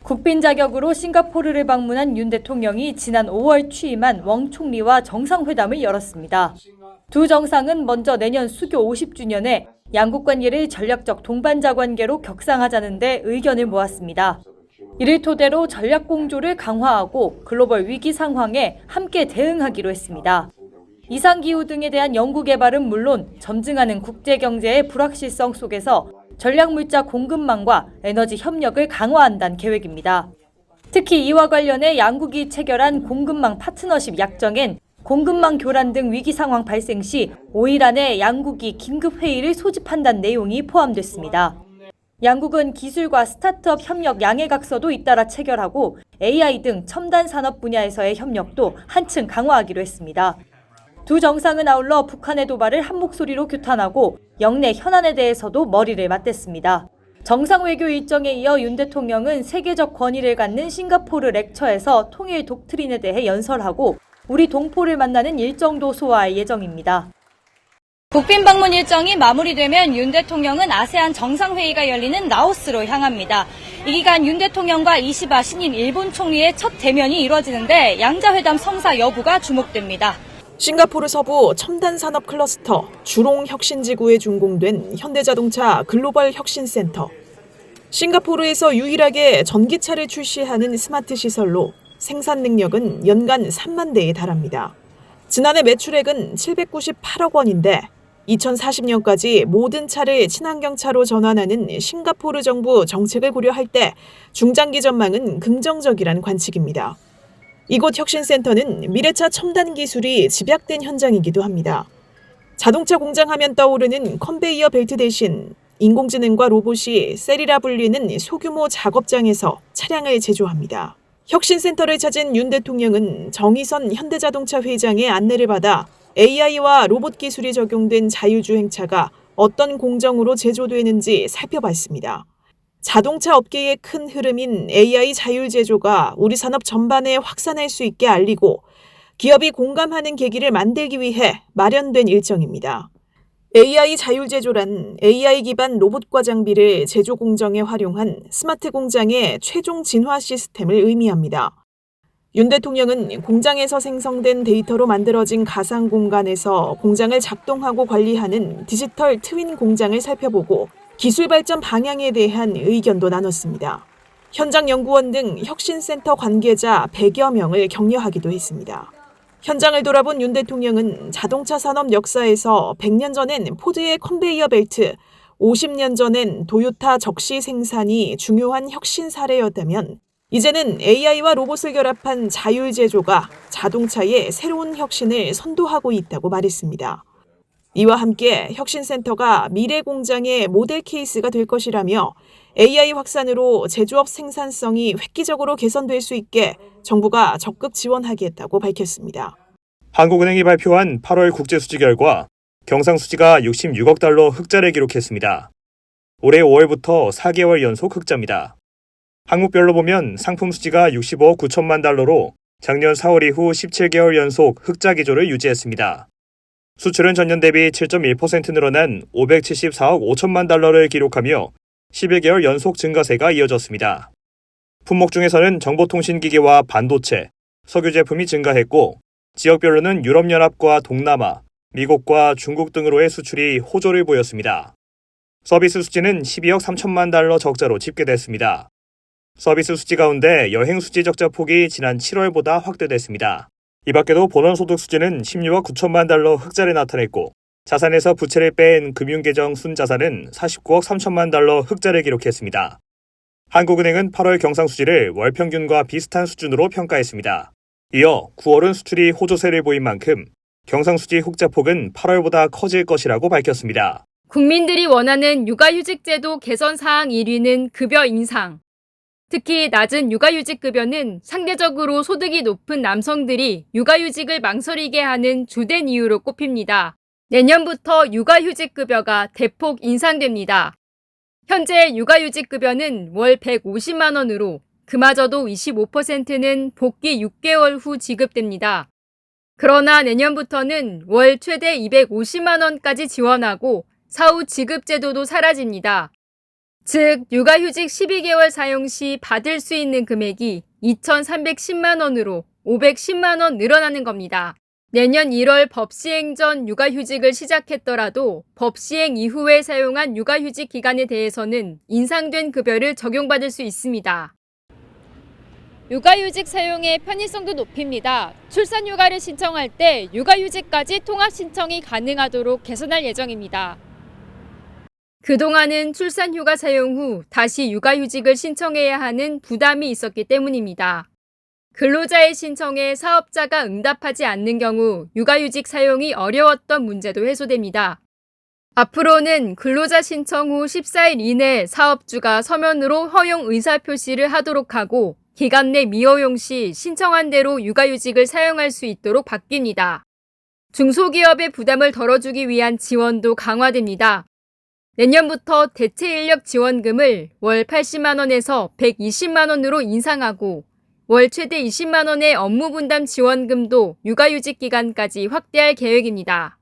국빈 자격으로 싱가포르를 방문한 윤 대통령이 지난 5월 취임한 웡 총리와 정상회담을 열었습니다. 두 정상은 먼저 내년 수교 50주년에 양국 관계를 전략적 동반자 관계로 격상하자는 데 의견을 모았습니다. 이를 토대로 전략 공조를 강화하고 글로벌 위기 상황에 함께 대응하기로 했습니다. 이상기후 등에 대한 연구 개발은 물론 점증하는 국제경제의 불확실성 속에서 전략물자 공급망과 에너지 협력을 강화한다는 계획입니다. 특히 이와 관련해 양국이 체결한 공급망 파트너십 약정엔 공급망 교란 등 위기 상황 발생 시 5일 안에 양국이 긴급회의를 소집한다는 내용이 포함됐습니다. 양국은 기술과 스타트업 협력 양해각서도 잇따라 체결하고 AI 등 첨단 산업 분야에서의 협력도 한층 강화하기로 했습니다. 두 정상은 아울러 북한의 도발을 한 목소리로 규탄하고 영내 현안에 대해서도 머리를 맞댔습니다. 정상외교 일정에 이어 윤 대통령은 세계적 권위를 갖는 싱가포르 렉처에서 통일 독트린에 대해 연설하고 우리 동포를 만나는 일정도 소화할 예정입니다. 국빈 방문 일정이 마무리되면 윤 대통령은 아세안 정상회의가 열리는 라오스로 향합니다. 이 기간 윤 대통령과 이시바 신임 일본 총리의 첫 대면이 이뤄지는데 양자회담 성사 여부가 주목됩니다. 싱가포르 서부 첨단 산업 클러스터 주롱 혁신지구에 준공된 현대자동차 글로벌 혁신센터. 싱가포르에서 유일하게 전기차를 출시하는 스마트 시설로 생산 능력은 연간 3만 대에 달합니다. 지난해 매출액은 798억 원인데 2040년까지 모든 차를 친환경차로 전환하는 싱가포르 정부 정책을 고려할 때 중장기 전망은 긍정적이란 관측입니다. 이곳 혁신센터는 미래차 첨단 기술이 집약된 현장이기도 합니다. 자동차 공장 하면 떠오르는 컨베이어 벨트 대신 인공지능과 로봇이 셀이라 불리는 소규모 작업장에서 차량을 제조합니다. 혁신센터를 찾은 윤 대통령은 정의선 현대자동차 회장의 안내를 받아 AI와 로봇 기술이 적용된 자율주행차가 어떤 공정으로 제조되는지 살펴봤습니다. 자동차 업계의 큰 흐름인 AI 자율 제조가 우리 산업 전반에 확산할 수 있게 알리고 기업이 공감하는 계기를 만들기 위해 마련된 일정입니다. AI 자율 제조란 AI 기반 로봇과 장비를 제조 공정에 활용한 스마트 공장의 최종 진화 시스템을 의미합니다. 윤 대통령은 공장에서 생성된 데이터로 만들어진 가상 공간에서 공장을 작동하고 관리하는 디지털 트윈 공장을 살펴보고 기술 발전 방향에 대한 의견도 나눴습니다. 현장 연구원 등 혁신센터 관계자 100여 명을 격려하기도 했습니다. 현장을 돌아본 윤 대통령은 자동차 산업 역사에서 100년 전엔 포드의 컨베이어 벨트, 50년 전엔 도요타 적시 생산이 중요한 혁신 사례였다면 이제는 AI와 로봇을 결합한 자율 제조가 자동차의 새로운 혁신을 선도하고 있다고 말했습니다. 이와 함께 혁신센터가 미래 공장의 모델 케이스가 될 것이라며 AI 확산으로 제조업 생산성이 획기적으로 개선될 수 있게 정부가 적극 지원하겠다고 밝혔습니다. 한국은행이 발표한 8월 국제수지 결과 경상수지가 66억 달러 흑자를 기록했습니다. 올해 5월부터 4개월 연속 흑자입니다. 항목별로 보면 상품 수지가 65억 9천만 달러로 작년 4월 이후 17개월 연속 흑자 기조를 유지했습니다. 수출은 전년 대비 7.1% 늘어난 574억 5천만 달러를 기록하며 11개월 연속 증가세가 이어졌습니다. 품목 중에서는 정보통신기기와 반도체, 석유 제품이 증가했고 지역별로는 유럽연합과 동남아, 미국과 중국 등으로의 수출이 호조를 보였습니다. 서비스 수지는 12억 3천만 달러 적자로 집계됐습니다. 서비스 수지 가운데 여행 수지 적자 폭이 지난 7월보다 확대됐습니다. 이 밖에도 본원소득 수지는 16억 9천만 달러 흑자를 나타냈고 자산에서 부채를 뺀 금융계정 순자산은 49억 3천만 달러 흑자를 기록했습니다. 한국은행은 8월 경상수지를 월평균과 비슷한 수준으로 평가했습니다. 이어 9월은 수출이 호조세를 보인 만큼 경상수지 흑자폭은 8월보다 커질 것이라고 밝혔습니다. 국민들이 원하는 육아휴직제도 개선 사항 1위는 급여 인상. 특히 낮은 육아휴직급여는 상대적으로 소득이 높은 남성들이 육아휴직을 망설이게 하는 주된 이유로 꼽힙니다. 내년부터 육아휴직급여가 대폭 인상됩니다. 현재 육아휴직급여는 월 150만 원으로 그마저도 25%는 복귀 6개월 후 지급됩니다. 그러나 내년부터는 월 최대 250만 원까지 지원하고 사후 지급 제도도 사라집니다. 즉, 육아휴직 12개월 사용 시 받을 수 있는 금액이 2,310만 원으로 510만 원 늘어나는 겁니다. 내년 1월 법 시행 전 육아휴직을 시작했더라도 법 시행 이후에 사용한 육아휴직 기간에 대해서는 인상된 급여를 적용받을 수 있습니다. 육아휴직 사용의 편의성도 높입니다. 출산휴가를 신청할 때 육아휴직까지 통합 신청이 가능하도록 개선할 예정입니다. 그동안은 출산휴가 사용 후 다시 육아휴직을 신청해야 하는 부담이 있었기 때문입니다. 근로자의 신청에 사업자가 응답하지 않는 경우 육아휴직 사용이 어려웠던 문제도 해소됩니다. 앞으로는 근로자 신청 후 14일 이내 사업주가 서면으로 허용 의사표시를 하도록 하고 기간 내 미허용 시 신청한 대로 육아휴직을 사용할 수 있도록 바뀝니다. 중소기업의 부담을 덜어주기 위한 지원도 강화됩니다. 내년부터 대체인력 지원금을 월 80만 원에서 120만 원으로 인상하고 월 최대 20만 원의 업무분담 지원금도 육아휴직 기간까지 확대할 계획입니다.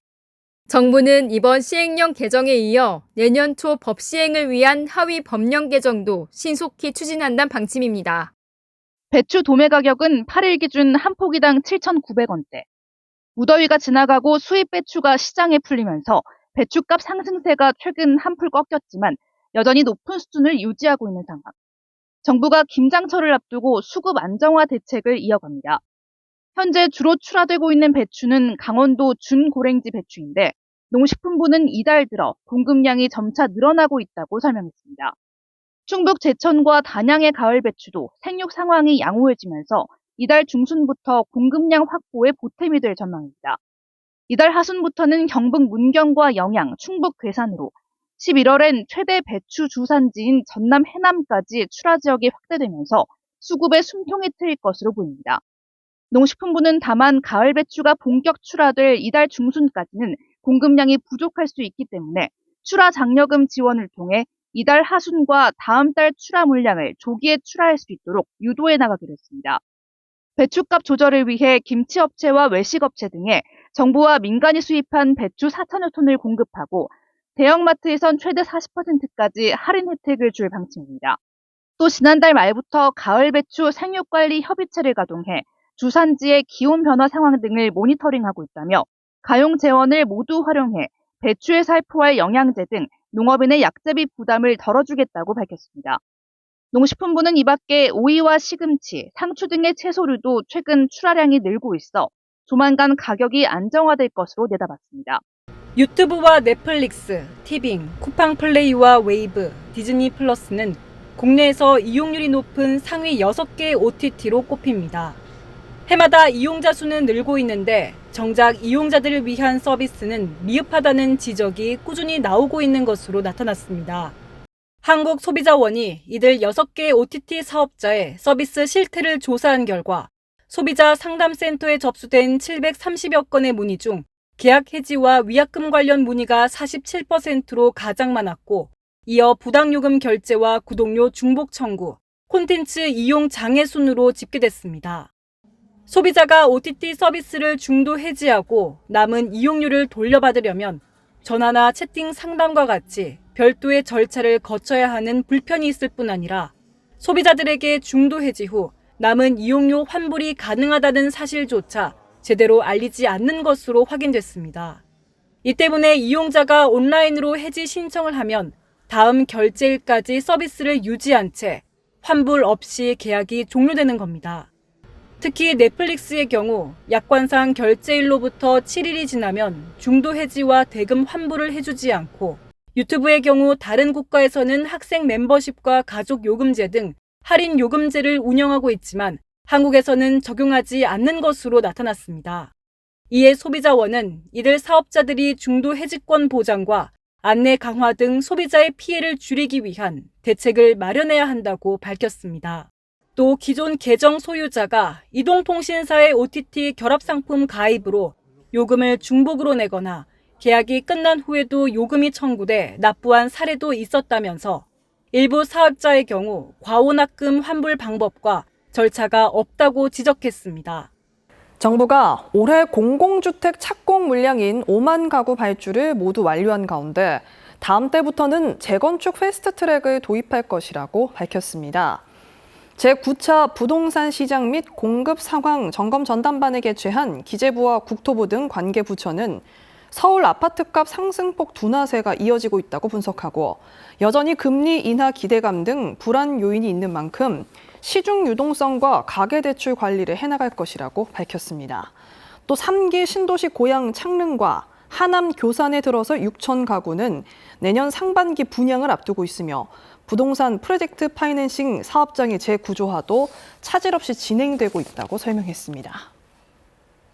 정부는 이번 시행령 개정에 이어 내년 초 법 시행을 위한 하위 법령 개정도 신속히 추진한다는 방침입니다. 배추 도매 가격은 8일 기준 한 포기당 7,900원대. 무더위가 지나가고 수입 배추가 시장에 풀리면서 배추값 상승세가 최근 한풀 꺾였지만 여전히 높은 수준을 유지하고 있는 상황. 정부가 김장철을 앞두고 수급 안정화 대책을 이어갑니다. 현재 주로 출하되고 있는 배추는 강원도 준고랭지 배추인데 농식품부는 이달 들어 공급량이 점차 늘어나고 있다고 설명했습니다. 충북 제천과 단양의 가을 배추도 생육 상황이 양호해지면서 이달 중순부터 공급량 확보에 보탬이 될 전망입니다. 이달 하순부터는 경북 문경과 영양, 충북 괴산으로 11월엔 최대 배추 주산지인 전남 해남까지 출하 지역이 확대되면서 수급의 숨통이 트일 것으로 보입니다. 농식품부는 다만 가을 배추가 본격 출하될 이달 중순까지는 공급량이 부족할 수 있기 때문에 출하 장려금 지원을 통해 이달 하순과 다음 달 출하 물량을 조기에 출하할 수 있도록 유도해 나가기로 했습니다. 배추값 조절을 위해 김치업체와 외식업체 등에 정부와 민간이 수입한 배추 4천여 톤을 공급하고 대형마트에선 최대 40%까지 할인 혜택을 줄 방침입니다. 또 지난달 말부터 가을 배추 생육관리 협의체를 가동해 주산지의 기온 변화 상황 등을 모니터링하고 있다며 가용 재원을 모두 활용해 배추에 살포할 영양제 등 농업인의 약재비 부담을 덜어주겠다고 밝혔습니다. 농식품부는 이 밖에 오이와 시금치, 상추 등의 채소류도 최근 출하량이 늘고 있어 조만간 가격이 안정화될 것으로 내다봤습니다. 유튜브와 넷플릭스, 티빙, 쿠팡플레이와 웨이브, 디즈니 플러스는 국내에서 이용률이 높은 상위 6개 OTT로 꼽힙니다. 해마다 이용자 수는 늘고 있는데 정작 이용자들을 위한 서비스는 미흡하다는 지적이 꾸준히 나오고 있는 것으로 나타났습니다. 한국소비자원이 이들 6개 OTT 사업자의 서비스 실태를 조사한 결과 소비자 상담센터에 접수된 730여 건의 문의 중 계약 해지와 위약금 관련 문의가 47%로 가장 많았고 이어 부당요금 결제와 구독료 중복 청구, 콘텐츠 이용 장애 순으로 집계됐습니다. 소비자가 OTT 서비스를 중도 해지하고 남은 이용료를 돌려받으려면 전화나 채팅 상담과 같이 별도의 절차를 거쳐야 하는 불편이 있을 뿐 아니라 소비자들에게 중도 해지 후 남은 이용료 환불이 가능하다는 사실조차 제대로 알리지 않는 것으로 확인됐습니다. 이 때문에 이용자가 온라인으로 해지 신청을 하면 다음 결제일까지 서비스를 유지한 채 환불 없이 계약이 종료되는 겁니다. 특히 넷플릭스의 경우 약관상 결제일로부터 7일이 지나면 중도 해지와 대금 환불을 해주지 않고 유튜브의 경우 다른 국가에서는 학생 멤버십과 가족 요금제 등 할인 요금제를 운영하고 있지만 한국에서는 적용하지 않는 것으로 나타났습니다. 이에 소비자원은 이들 사업자들이 중도 해지권 보장과 안내 강화 등 소비자의 피해를 줄이기 위한 대책을 마련해야 한다고 밝혔습니다. 또 기존 계정 소유자가 이동통신사의 OTT 결합상품 가입으로 요금을 중복으로 내거나 계약이 끝난 후에도 요금이 청구돼 납부한 사례도 있었다면서 일부 사업자의 경우 과오납금 환불 방법과 절차가 없다고 지적했습니다. 정부가 올해 공공주택 착공 물량인 5만 가구 발주를 모두 완료한 가운데 다음 달부터는 재건축 패스트트랙을 도입할 것이라고 밝혔습니다. 제9차 부동산 시장 및 공급 상황 점검 전담반을 개최한 기재부와 국토부 등 관계부처는 서울 아파트값 상승폭 둔화세가 이어지고 있다고 분석하고 여전히 금리 인하 기대감 등 불안 요인이 있는 만큼 시중 유동성과 가계대출 관리를 해나갈 것이라고 밝혔습니다. 또 3기 신도시 고양 창릉과 하남 교산에 들어서 6천 가구는 내년 상반기 분양을 앞두고 있으며 부동산 프로젝트 파이낸싱 사업장의 재구조화도 차질 없이 진행되고 있다고 설명했습니다.